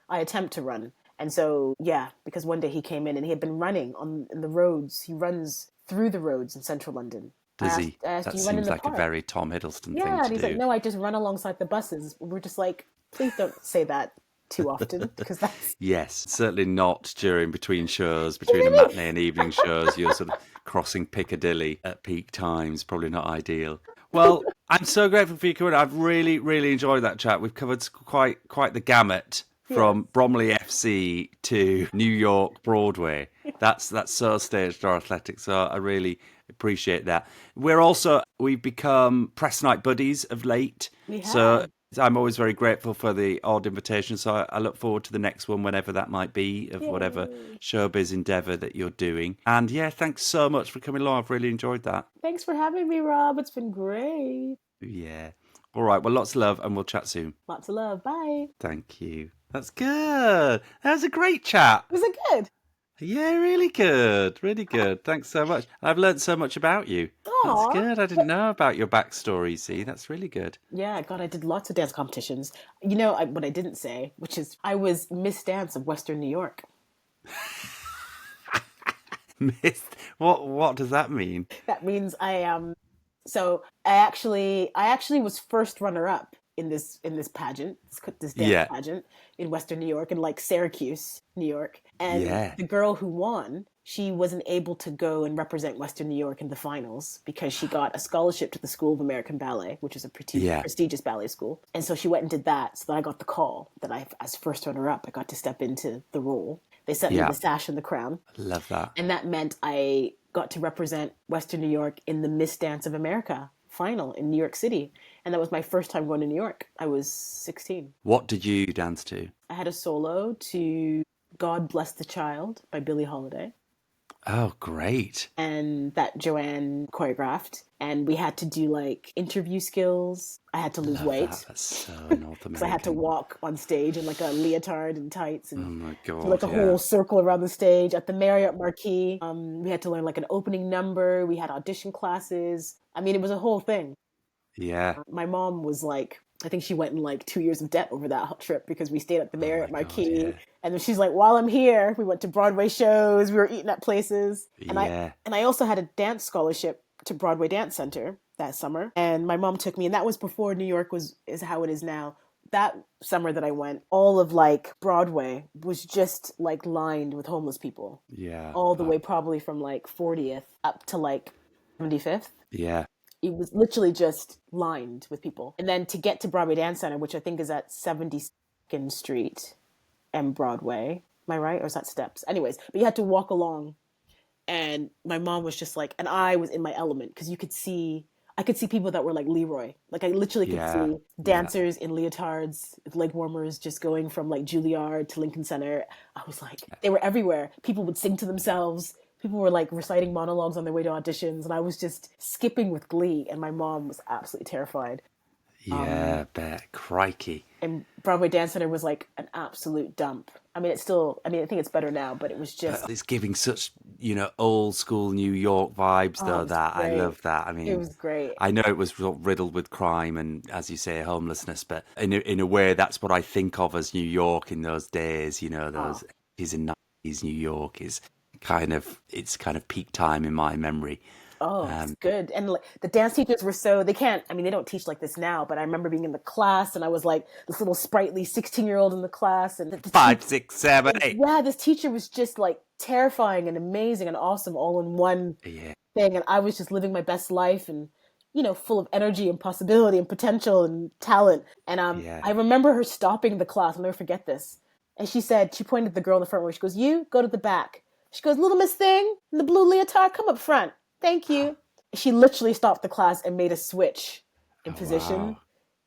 attempt to run. And so, because one day he came in and he had been running in the roads. He runs through the roads in central London. Does he? That seems like a very Tom Hiddleston thing to do. Yeah, and he's like, no, I just run alongside the buses. We're just like, please don't say that too often because that's... Yes, certainly not between shows, between a matinee and evening shows. You're sort of crossing Piccadilly at peak times. Probably not ideal. Well, I'm so grateful for you coming. I've really, really enjoyed that chat. We've covered quite the gamut. From Bromley FC to New York Broadway. That's so Stage Door Athletic. So I really appreciate that. We've become press night buddies of late. We have. So I'm always very grateful for the odd invitation. So I look forward to the next one, whenever that might be, of whatever showbiz endeavour that you're doing. And thanks so much for coming along. I've really enjoyed that. Thanks for having me, Rob. It's been great. Yeah. All right. Well, lots of love and we'll chat soon. Lots of love. Bye. Thank you. That's good. That was a great chat. Was it good? Yeah, really good. Really good. Thanks so much. I've learned so much about you. That's Aw. good. I didn't know about your backstory, see? That's really good. Yeah, God, I did lots of dance competitions. What I didn't say, which is I was Miss Dance of Western New York. Missed. What does that mean? That means I am. So I actually was first runner up in this pageant, this dance Yeah. pageant in Western New York, in like Syracuse, New York. And Yeah. the girl who won, she wasn't able to go and represent Western New York in the finals because she got a scholarship to the School of American Ballet, which is a Yeah. prestigious ballet school. And so she went and did that. So then I got the call that as first runner up, I got to step into the role. They sent me Yeah. the sash and the crown. Love that. And that meant I got to represent Western New York in the Miss Dance of America final in New York City. And that was my first time going to New York. I was 16. What did you dance to? I had a solo to God Bless the Child by Billie Holiday. Oh, great. And that Joanne choreographed. And we had to do like interview skills. I had to lose weight. That's so North American. Because I had to walk on stage in like a leotard and tights and oh my God, do like a whole circle around the stage at the Marriott Marquis. We had to learn like an opening number. We had audition classes. I mean, it was a whole thing. Yeah. My mom was like, I think she went in like 2 years of debt over that trip because we stayed at the Marriott Marquis. God, yeah. And then she's like, while I'm here, we went to Broadway shows. We were eating at places. And I also had a dance scholarship to Broadway Dance Center that summer. And my mom took me, and that was before New York is how it is now. That summer that I went, all of like Broadway was just like lined with homeless people. Yeah. All the way probably from like 40th up to like 75th. Yeah. It was literally just lined with people. And then to get to Broadway Dance Center, which I think is at 72nd Street and Broadway. Am I right? Or is that Steps? Anyways, but you had to walk along. And my mom was just like, and I was in my element because I could see people that were like Leroy. Like I literally could see dancers in leotards, leg warmers, just going from like Juilliard to Lincoln Center. I was like, they were everywhere. People would sing to themselves. People were like reciting monologues on their way to auditions. And I was just skipping with glee. And my mom was absolutely terrified. Yeah, bet. Crikey. And Broadway Dance Center was like an absolute dump. I mean, I think it's better now, but it was just... It's giving such, old school New York vibes, though, that. Great. I love that. I mean... It was great. I know it was riddled with crime and, as you say, homelessness, but in a way, that's what I think of as New York in those days, those 80s and 90s New York is it's kind of peak time in my memory. Oh, it's good. And the dance teachers were they don't teach like this now, but I remember being in the class and I was like this little sprightly 16-year-old in the class. And 5, 6, 7, 8. Yeah, this teacher was just like terrifying and amazing and awesome all in one thing. And I was just living my best life and, full of energy and possibility and potential and talent. And I remember her stopping the class. I'll never forget this. And she pointed at the girl in the front row. She goes, "You go to the back." She goes, "Little Miss Thing in the blue leotard, come up front. Thank you." She literally stopped the class and made a switch in position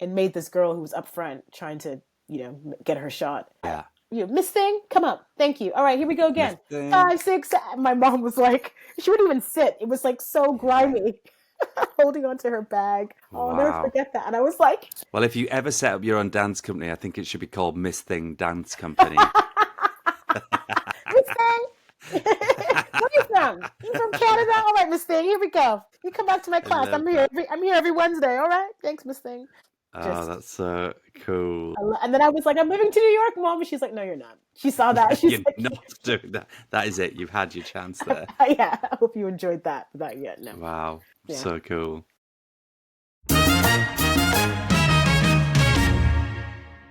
and made this girl who was up front trying to, get her shot. Yeah. "Miss Thing, come up. Thank you. All right, here we go again. 5, 6, 7. My mom was like, she wouldn't even sit. It was like so grimy, holding onto her bag. Oh, I'll never forget that. And I was like... Well, if you ever set up your own dance company, I think it should be called Miss Thing Dance Company. Miss Thing? Where are you from? You from Canada? All right, Miss Thing, here we go. You come back to my class. I'm here every Wednesday. All right? Thanks, Miss Thing. That's so cool. And then I was like, "I'm moving to New York, Mom." And she's like, "No, you're not." She saw that. She's You're like, not doing that. That is it. You've had your chance there. Yeah, I hope you enjoyed that. But not yet, no. Wow. Yeah. So cool.